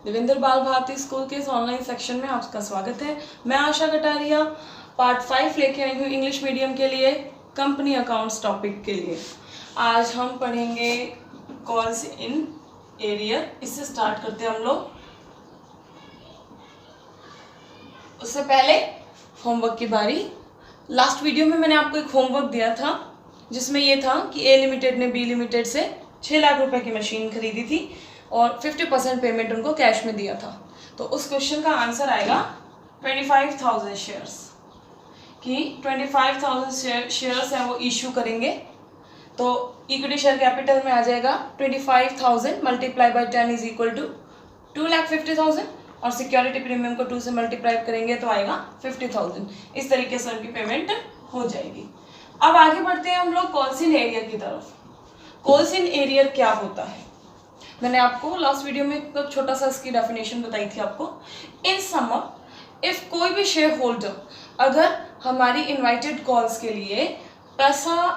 देवेंद्र बाल भारती स्कूल के इस ऑनलाइन सेक्शन में आपका स्वागत है। मैं आशा कटारिया पार्ट 5 लेके आई हूँ इंग्लिश मीडियम के लिए, कंपनी अकाउंट्स टॉपिक के लिए। आज हम पढ़ेंगे कॉल्स इन एरियर। इससे स्टार्ट करते हैं हम लोग। उससे पहले होमवर्क की बारी। लास्ट वीडियो में मैंने आपको एक होमवर्क दिया था जिसमें ये था कि ए लिमिटेड ने बी लिमिटेड से 6 लाख रुपए की मशीन खरीदी थी और 50% पेमेंट उनको कैश में दिया था। तो उस क्वेश्चन का आंसर आएगा 25,000 शेयर्स कि 25,000 शेयर्स हैं वो इशू करेंगे। तो इक्विटी शेयर कैपिटल में आ जाएगा 25,000 multiply by 10 is equal to 2,50,000 और सिक्योरिटी प्रीमियम को 2 से मल्टीप्लाई करेंगे तो आएगा 50,000। इस तरीके से उनकी पेमेंट हो जाएगी। अब आगे बढ़ते हैं हम लोग कॉल्स इन एरियर की तरफ। कॉल्स इन एरियर क्या होता है? मैंने आपको लास्ट वीडियो में एक छोटा सा इसकी डेफिनेशन बताई थी आपको। इन समअप, इफ कोई भी शेयर होल्डर अगर हमारी इनवाइटेड कॉल्स के लिए पैसा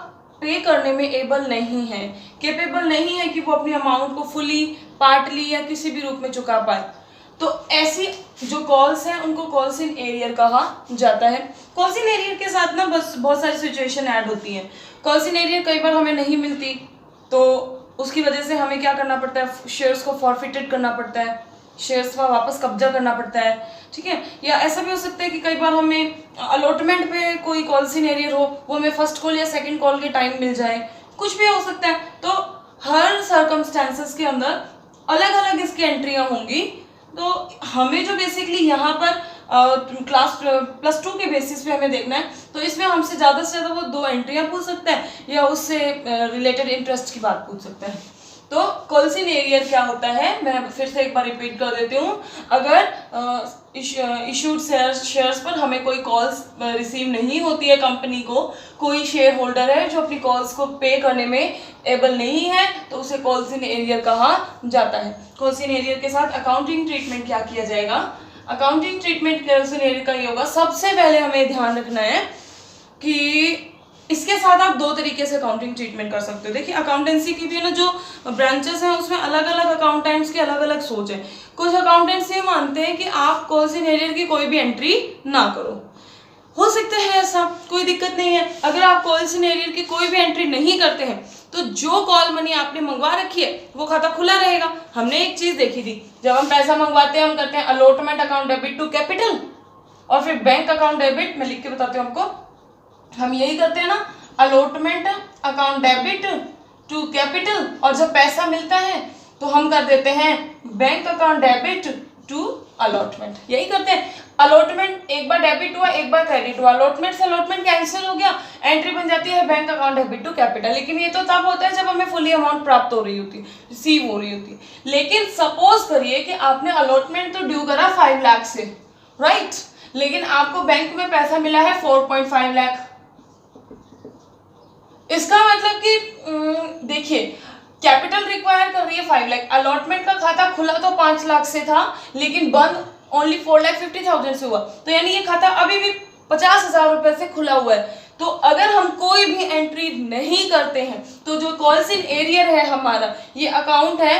पे करने में एबल नहीं है, केपेबल नहीं है कि वो अपनी अमाउंट को फुली, पार्टली या किसी भी रूप में चुका पाए, तो ऐसी जो कॉल्स हैं उनको कॉल्स इन एरियर कहा जाता है। कॉल्स इन एरियर के साथ ना बस बहुत सारी सिचुएशन ऐड होती हैं। कॉल्स इन एरियर कई बार हमें नहीं मिलती तो उसकी वजह से हमें क्या करना पड़ता है, शेयर्स को फॉरफिटेड करना पड़ता है, शेयर्स का वापस कब्जा करना पड़ता है, ठीक है। या ऐसा भी हो सकता है कि कई बार हमें अलॉटमेंट पे कोई कॉल्स इन एरियर हो, वो हमें फर्स्ट कॉल या सेकंड कॉल के टाइम मिल जाए, कुछ भी हो सकता है। तो हर सर्कमस्टेंसेस के अंदर अलग अलग इसकी एंट्रियां होंगी। तो हमें जो बेसिकली यहाँ पर क्लास +2 के बेसिस पे हमें देखना है, तो इसमें हमसे ज़्यादा से ज़्यादा वो 2 एंट्रियाँ पूछ सकता है या उससे रिलेटेड इंटरेस्ट की बात पूछ सकता है। तो कॉल्स इन एरियर क्या होता है, मैं फिर से एक बार रिपीट कर देती हूँ। अगर इशूड शेयर्स पर हमें कोई कॉल्स रिसीव नहीं होती है, कंपनी को कोई शेयर होल्डर है जो अपनी कॉल्स को पे करने में एबल नहीं है, तो उसे कॉल्स इन एरियर कहा जाता है। कॉल्स इन एरियर के साथ अकाउंटिंग ट्रीटमेंट क्या किया जाएगा? Accounting treatment calls in arrear का ये होगा, सबसे पहले हमें ध्यान रखना है कि इसके साथ आप 2 तरीके से अकाउंटिंग ट्रीटमेंट कर सकते हो। देखिए, अकाउंटेंसी की भी ना जो ब्रांचेस हैं उसमें अलग अलग अकाउंटेंट्स की अलग अलग सोच है। कुछ अकाउंटेंट्स ये मानते हैं कि आप कॉल्स इन एरियर की कोई भी एंट्री ना करो। हो सकता है ऐसा, कोई दिक्कत नहीं है। अगर आप कॉल्स इन एरियर की कोई भी एंट्री नहीं करते हैं तो जो कॉल मनी आपने मंगवा रखी है वो खाता खुला रहेगा। हमने एक चीज देखी थी, जब हम पैसा मंगवाते हैं हम करते हैं allotment account debit to capital और फिर बैंक अकाउंट डेबिट। मैं लिख के बताती हूँ आपको, हम यही करते हैं ना, allotment account debit to capital, और जब पैसा मिलता है तो हम कर देते हैं bank account debit to allotment. यही करते हैं। अलॉटमेंट एक बार डेबिट हुआ, एक बार क्रेडिट हुआ, अलॉटमेंट से अलॉटमेंट कैंसिल हो गया, एंट्री बन जाती है bank account debit to capital. लेकिन ये तो तब होता है जब हमें फुली अमाउंट प्राप्त हो रही होती है, रिसीव हो रही होती है। लेकिन सपोज करिए कि आपने अलॉटमेंट तो ड्यू करा 5 लाख से, राइट, लेकिन आपको बैंक में पैसा मिला है 4.5 लाख। इसका मतलब कि देखिए, कैपिटल रिक्वायर कर रही है 5 लाख, अलॉटमेंट का खाता खुला तो 5 लाख से था लेकिन बंद ओनली 4,50,000 से हुआ, तो यानी ये खाता अभी भी 50,000 रुपए से खुला हुआ है। तो अगर हम कोई भी एंट्री नहीं करते हैं तो जो कॉल्स इन एरियर है हमारा, ये अकाउंट है,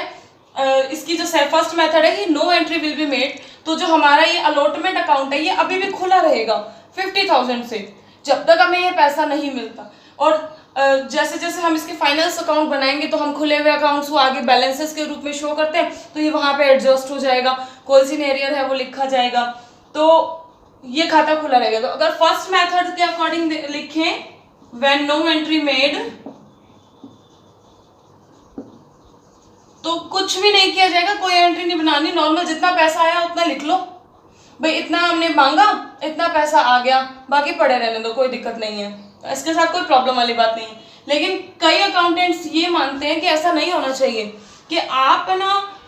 इसकी जो फर्स्ट मेथड है कि no entry will be made, तो जो हमारा ये अलॉटमेंट अकाउंट है ये अभी भी खुला रहेगा 50,000 से, जब तक हमें ये पैसा नहीं मिलता। और जैसे जैसे हम इसके फाइनेंस अकाउंट बनाएंगे तो हम खुले हुए अकाउंट्स को आगे बैलेंसेस के रूप में शो करते हैं, तो ये वहां पे एडजस्ट हो जाएगा, कॉल्स इन एरियर है वो लिखा जाएगा, तो ये खाता खुला रहेगा। तो अगर फर्स्ट मेथड के अकॉर्डिंग लिखें, व्हेन नो एंट्री मेड, तो कुछ भी नहीं किया जाएगा, कोई एंट्री नहीं बनानी, नॉर्मल जितना पैसा आया उतना लिख लो, भाई इतना हमने मांगा, इतना पैसा आ गया, बाकी पड़े रहने दो, कोई दिक्कत नहीं है, इसके साथ कोई प्रॉब्लम वाली बात नहीं है। लेकिन कई अकाउंटेंट्स ये मानते हैं कि ऐसा नहीं होना चाहिए, कि आप ना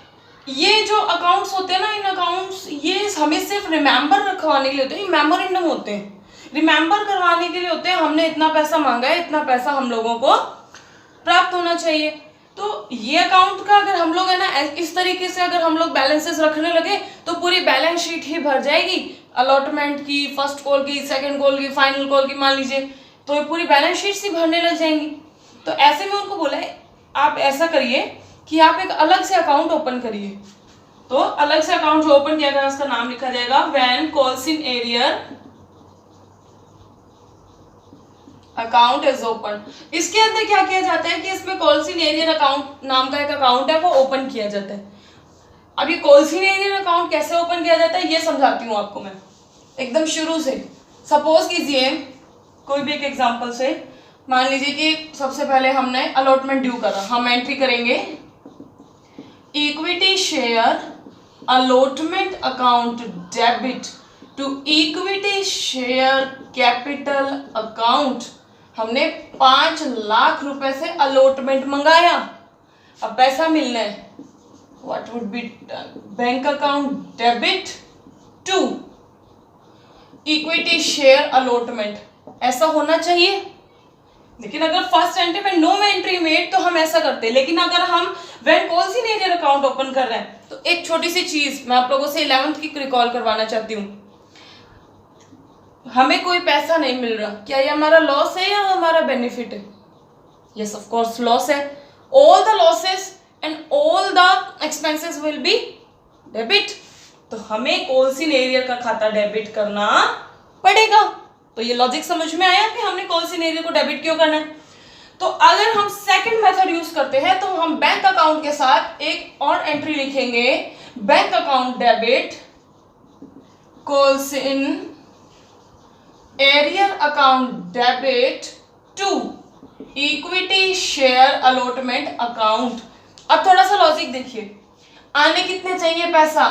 ये जो अकाउंट्स होते हैं ना, इन अकाउंट्स ये हमें सिर्फ रिमेंबर रखवाने के लिए होते हैं, मेमोरेंडम होते हैं, रिमेंबर करवाने के लिए होते हैं, हमने इतना पैसा मांगा है, इतना पैसा हम लोगों को प्राप्त होना चाहिए। तो ये अकाउंट का अगर हम लोग है ना इस तरीके से अगर हम लोग बैलेंसेस रखने लगे तो पूरी बैलेंस शीट ही भर जाएगी, अलॉटमेंट की, फर्स्ट कॉल की, सेकंड कॉल की, फाइनल कॉल की मान लीजिए, तो ये पूरी बैलेंस शीट ही भरने लग जाएंगी। तो ऐसे में उनको बोला है आप ऐसा करिए कि आप एक अलग से अकाउंट ओपन करिए, तो अलग से अकाउंट जो ओपन किया गया उसका नाम लिखा जाएगा when calls in arrear account is open. इसके अंदर क्या किया जाता है कि इसमें कॉल्स इन एरियर अकाउंट नाम का एक अकाउंट है, वो ओपन किया जाता है। अब ये कॉल्स इन एरियर अकाउंट कैसे ओपन किया जाता है ये समझाती हूँ आपको मैं एकदम शुरू से। सपोज कीजिए कोई भी एक एग्जांपल से, मान लीजिए कि सबसे पहले हमने अलॉटमेंट ड्यू करा, हम एंट्री करेंगे equity share allotment account debit to equity share capital account. हमने 5 लाख रुपए से अलॉटमेंट मंगाया, अब पैसा मिलना है। What would be bank account debit to equity share allotment, ऐसा होना चाहिए। लेकिन अगर फर्स्ट एंट्री में नो एंट्री मेड तो हम ऐसा करते हैं। लेकिन अगर हम when calls in arrear account open कर रहे हैं तो एक छोटी सी चीज मैं आप लोगों से 11th की रिकॉल करवाना चाहती हूँ। हमें कोई पैसा नहीं मिल रहा, क्या ये हमारा लॉस है या हमारा बेनिफिट है? यस ऑफ कोर्स लॉस है। All the losses and all the expenses will be debit. तो हमें कॉल्स इन एरियर का खाता डेबिट करना पड़ेगा। तो ये लॉजिक समझ में आया कि हमने कॉल्स इन एरियर को डेबिट क्यों करना है। तो अगर हम सेकंड मेथड यूज करते हैं तो हम बैंक अकाउंट के साथ एक और एंट्री लिखेंगे, bank account debit calls in arrear account debit to equity share allotment account. अब थोड़ा सा लॉजिक देखिए, आने कितने चाहिए पैसा?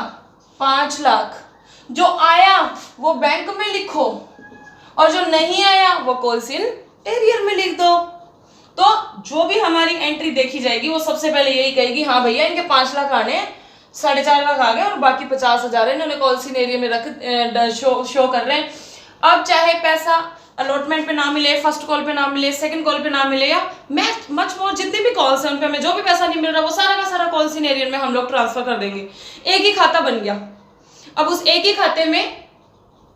5 लाख। जो आया वो बैंक में लिखो और जो नहीं आया वो कॉल्स इन एरियर में लिख दो। तो जो भी हमारी एंट्री देखी जाएगी वो सबसे पहले यही कहेगी हाँ भैया इनके 5 लाख आने, 4.5 लाख आ गए और बाकी 50,000 है, इन्होंने कॉल्स इन एरिया में रख शो कर रहे हैं। अब चाहे पैसा अलॉटमेंट पे ना मिले, फर्स्ट कॉल पे ना मिले, सेकंड कॉल पे ना मिले या मच मोर जितने भी कॉल्स हैं उन पे हमें जो भी पैसा नहीं मिल रहा वो सारा का सारा कॉल्स इन एरियर में हम लोग ट्रांसफर कर देंगे। एक ही खाता बन गया। अब उस एक ही खाते में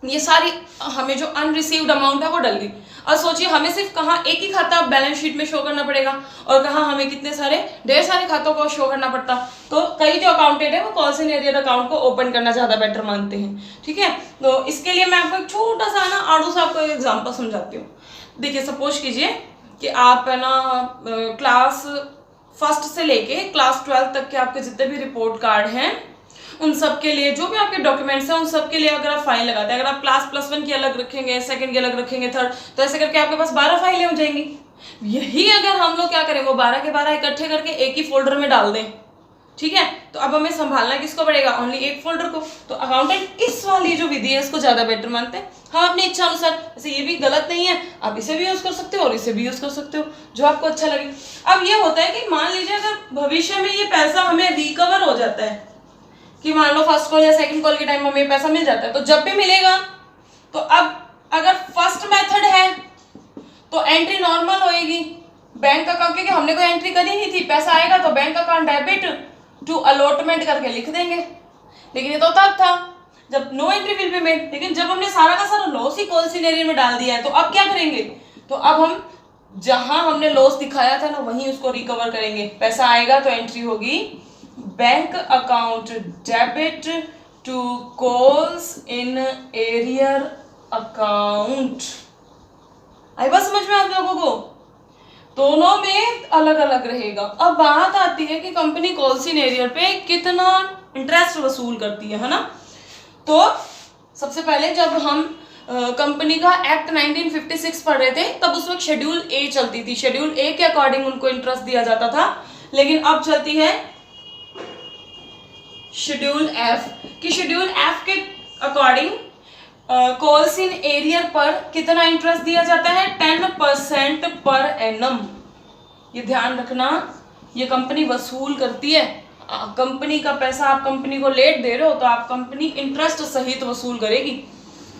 ये सारी हमें जो अनरिसीव्ड अमाउंट है वो डल गई। और सोचिए हमें सिर्फ कहाँ एक ही खाता बैलेंस शीट में शो करना पड़ेगा और कहाँ हमें कितने सारे ढेर सारे खातों को शो करना पड़ता। तो कई जो अकाउंटेंट है वो कॉल्स इन एरियर अकाउंट को ओपन करना ज्यादा बेटर मानते हैं। ठीक है, तो इसके लिए मैं आपको एक छोटा सा ना आड़ू सा आपको एग्जाम्पल समझाती हूँ। देखिए सपोज कीजिए कि आप है ना क्लास 1 से लेके क्लास 12 तक के आपके जितने भी रिपोर्ट कार्ड हैं उन सब के लिए जो भी आपके डॉक्यूमेंट्स हैं उन सब के लिए अगर आप फाइल लगाते हैं, अगर आप क्लास +1 की अलग रखेंगे, सेकंड की अलग रखेंगे, थर्ड, तो ऐसे करके आपके पास 12 फाइलें हो जाएंगी। यही अगर हम लोग क्या करें वो 12 के 12 इकट्ठे करके एक ही फोल्डर में डाल दें। ठीक है, तो अब हमें संभालना किसको पड़ेगा? ओनली एक फोल्डर को। तो अकाउंटेंट इस वाली जो विधि है इसको ज्यादा बेटर मानते हैं। हाँ अपनी इच्छा अनुसार, वैसे ये भी गलत नहीं है, आप इसे भी यूज कर सकते हो और इसे भी यूज कर सकते हो जो आपको अच्छा लगे। अब ये होता है कि मान लीजिए अगर भविष्य में ये पैसा हमें रिकवर हो जाता है कि मान लो फर्स्ट कॉल या सेकंड कॉल के टाइम में हमें पैसा मिल जाता है, तो जब भी मिलेगा तो अब अगर फर्स्ट मेथड है तो एंट्री नॉर्मल होएगी बैंक अकाउंट, क्योंकि हमने कोई एंट्री करी नहीं थी, पैसा आएगा तो bank account debit to allotment करके लिख देंगे। लेकिन ये तो तब था जब no entry will be made. लेकिन जब हमने सारा का सारा लॉस ही कॉल्स इन एरियर में डाल दिया है तो अब क्या करेंगे? तो अब हम जहां हमने लॉस दिखाया था ना वहीं उसको रिकवर करेंगे। पैसा आएगा तो एंट्री होगी bank account debit to calls in arrear account. आई बात समझ में आप लोगों को? दोनों में अलग अलग रहेगा। अब बात आती है कि कंपनी कॉल्स इन एरियर पे कितना इंटरेस्ट वसूल करती है ना। तो सबसे पहले जब हम कंपनी का एक्ट 1956 पढ़ रहे थे तब उस वक्त शेड्यूल ए चलती थी। शेड्यूल ए के अकॉर्डिंग उनको इंटरेस्ट दिया जाता था, लेकिन अब चलती है शेड्यूल एफ कि शेड्यूल एफ के अकॉर्डिंग कॉल्स इन एरियर पर कितना इंटरेस्ट दिया जाता है? 10% पर एनम। ये ध्यान रखना, ये कंपनी वसूल करती है। कंपनी का पैसा आप कंपनी को लेट दे रहे हो तो आप कंपनी इंटरेस्ट सहित वसूल करेगी।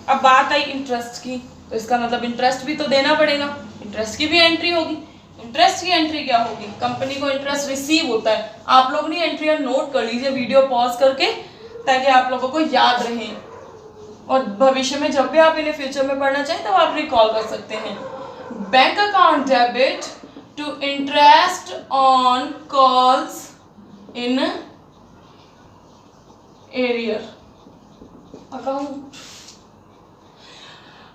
अब बात आई इंटरेस्ट की, तो इसका मतलब इंटरेस्ट भी तो देना पड़ेगा, इंटरेस्ट की भी एंट्री होगी। इंटरेस्ट की एंट्री क्या होगी? कंपनी को इंटरेस्ट रिसीव होता है। आप लोग नहीं एंट्री नोट कर लीजिए वीडियो पॉज करके ताकि आप लोगों को याद रहे और भविष्य में जब भी आप इन्हें फ्यूचर में पढ़ना चाहें तो आप रिकॉल कर सकते हैं। Bank account debit to interest on calls in arrear account.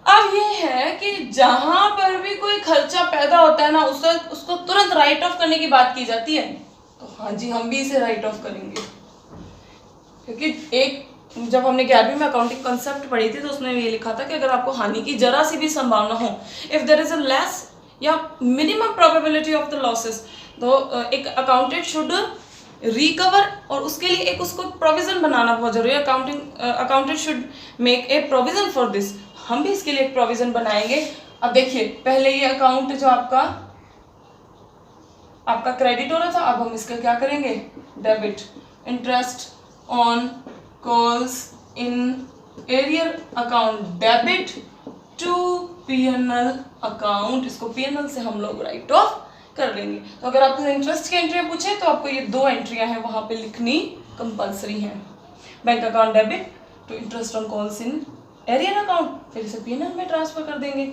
अब ये है कि जहां पर भी कोई खर्चा पैदा होता है ना, उसको तुरंत राइट ऑफ करने की बात की जाती है। तो हाँ जी, हम भी इसे राइट ऑफ करेंगे, क्योंकि एक जब हमने 11वीं में अकाउंटिंग कंसेप्ट पढ़ी थी तो उसने ये लिखा था कि अगर आपको हानि की जरा सी भी संभावना हो, if there is a less या minimum probability of the losses, तो एक अकाउंटेंट शुड रिकवर, और उसके लिए एक उसको प्रोविजन बनाना बहुत जरूरी है। Accountant should make a provision for this. हम भी इसके लिए एक प्रोविजन बनाएंगे। अब देखिए, पहले ये अकाउंट जो आपका क्रेडिट हो रहा था, अब हम इसका क्या करेंगे, debit. Interest on calls in arrear account debit to PNL account, इसको पीएनएल से हम लोग राइट ऑफ कर लेंगे। तो अगर आपको इंटरेस्ट की एंट्रियां पूछे तो आपको ये 2 एंट्रियां हैं वहां पे लिखनी कंपलसरी है। Bank account debit to interest on calls in arrear account, फिर इसे पीएनएल में ट्रांसफर कर देंगे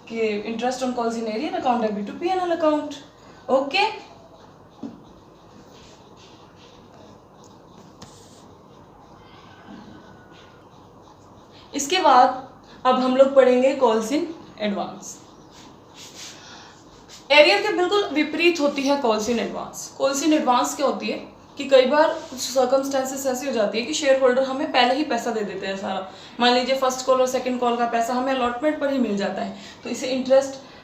कि interest on calls in arrear account debit to PNL account. Okay, इसके बाद अब हम लोग पढ़ेंगे कॉल्स इन एडवांस। एरियर के बिल्कुल विपरीत होती है calls in advance. Calls in advance क्या होती है कि कई बार कुछ सर्कमस्टेंसेस ऐसी हो जाती है कि शेयर होल्डर हमें पहले ही पैसा दे देते हैं सारा। मान लीजिए फर्स्ट कॉल और सेकंड कॉल का पैसा हमें अलॉटमेंट पर ही मिल जाता है, तो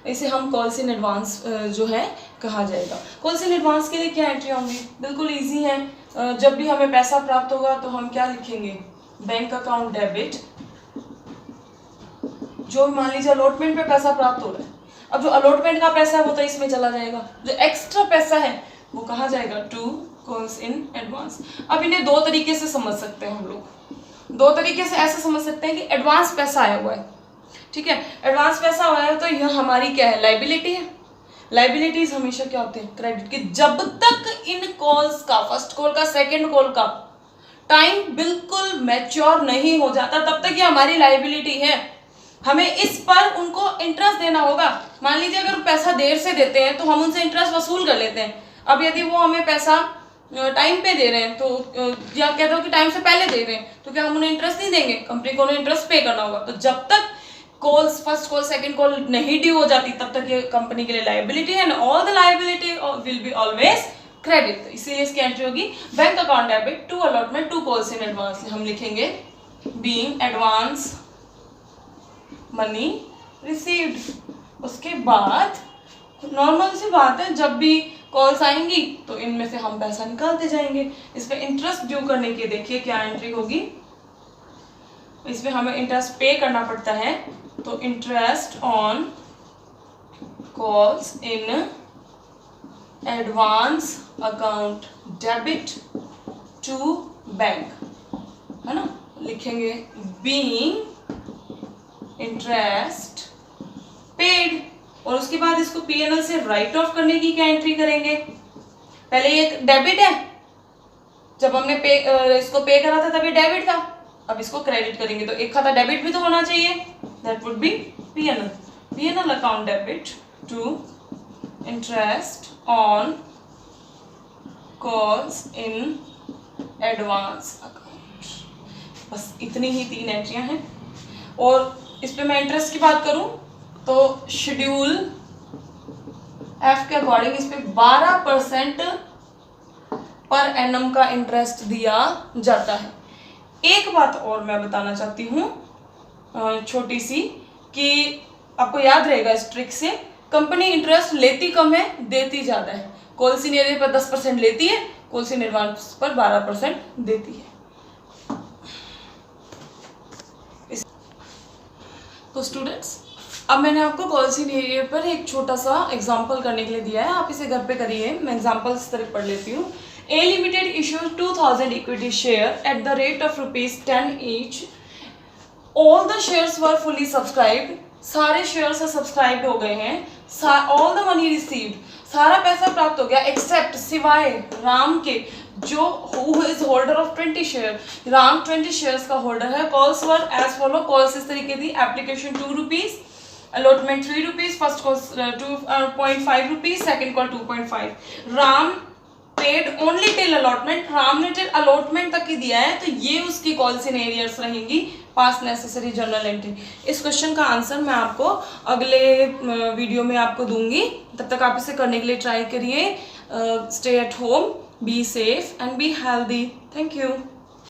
इसे हम कॉल्स इन एडवांस जो है कहा जाएगा। कॉल्स इन एडवांस के लिए क्या एंट्री होंगी, बिल्कुल ईजी है। जब भी हमें पैसा प्राप्त होगा तो हम क्या लिखेंगे, बैंक अकाउंट डेबिट, जो मान लीजिए अलॉटमेंट पे पैसा प्राप्त हो रहा है। अब जो अलॉटमेंट का पैसा है वो तो इसमें चला जाएगा, जो एक्स्ट्रा पैसा है वो कहा जाएगा टू कॉल्स इन एडवांस। अब इन्हें 2 तरीके से समझ सकते हैं हम लोग। 2 तरीके से ऐसे समझ सकते हैं कि एडवांस पैसा आया हुआ है, ठीक है, एडवांस पैसा आया है तो यह हमारी क्या है, लाइबिलिटी है। लाइबिलिटीज हमेशा क्या होते हैं, क्रेडिट के। जब तक इन कॉल्स का, फर्स्ट कॉल का, सेकेंड कॉल का टाइम बिल्कुल मैच्योर नहीं हो जाता, तब तक ये हमारी लाइबिलिटी है। हमें इस पर उनको इंटरेस्ट देना होगा। मान लीजिए अगर पैसा देर से देते हैं तो हम उनसे इंटरेस्ट वसूल कर लेते हैं। अब यदि वो हमें पैसा टाइम पे दे रहे हैं, तो या कहते हो कि टाइम से पहले दे रहे हैं, तो क्या हम उन्हें इंटरेस्ट नहीं देंगे, कंपनी को उन्हें इंटरेस्ट पे करना होगा। तो जब तक calls, first call second call नहीं ड्यू हो जाती, तब तक ये कंपनी के लिए लायबिलिटी है, and all the liability will be always credit. इसीलिए इसकी एंट्री होगी bank account debit to allotment to calls in advance. हम लिखेंगे बीइंग एडवांस मनी रिसीव्ड। उसके बाद नॉर्मल सी बात है, जब भी कॉल्स आएंगी तो इनमें से हम पैसा निकालते जाएंगे। इस पे इंटरेस्ट ड्यू करने की देखिए क्या एंट्री होगी, इसमें हमें इंटरेस्ट पे करना पड़ता है, तो interest on calls in advance account debit to bank, है ना, लिखेंगे बीइंग इंटरेस्ट पेड। और उसके बाद इसको पीएनएल से राइट ऑफ करने की क्या एंट्री करेंगे, पहले ये डेबिट है, जब हमने इसको पे करा था तब ये डेबिट था, अब इसको क्रेडिट करेंगे, तो एक खाता डेबिट भी तो होना चाहिए, that would be PNL account debit to interest on calls in advance account. बस इतनी ही 3 एंट्रियां हैं। और इस पे मैं इंटरेस्ट की बात करूं तो शेड्यूल एफ के अकॉर्डिंग इस पे 12% पर एनम का इंटरेस्ट दिया जाता है। एक बात और मैं बताना चाहती हूँ छोटी सी, कि आपको याद रहेगा इस ट्रिक से, कंपनी इंटरेस्ट लेती कम है, देती ज्यादा है। कॉल्स इन एरियर पर 10% लेती है, कॉल्स इन एडवांस पर 12% देती है। तो स्टूडेंट्स, अब मैंने आपको कॉल्स इन एरियर पर एक छोटा सा एग्जांपल करने के लिए दिया है, आप इसे घर पे करिए। मैं एग्जांपल इस तरह पढ़ लेती हूँ। A limited issues 2000 equity share at the rate of ₹10 each. All the shares were fully subscribed. सारे शेयर्स सब्सक्राइब्ड हो गए हैं। ऑल द मनी रिसीव्ड, सारा पैसा प्राप्त हो गया, एक्सेप्ट सिवाय राम के, जो who is holder of 20 share. Ram 20 shares का होल्डर है। Calls were as follow, calls इस तरीके थी, application ₹2, allotment ₹3, first call 2.5 rupees, second call 2.5। Ram paid only till allotment, Ram ने टिल अलॉटमेंट तक ही दिया है, तो ये उसकी कॉल इन एरियर्स रहेंगी पास नेसेसरी जर्नल एंट्री। इस क्वेश्चन का आंसर मैं आपको अगले वीडियो में आपको दूंगी, तब तक आप इसे करने के लिए ट्राई करिए। Stay at home, be safe and be healthy. Thank you.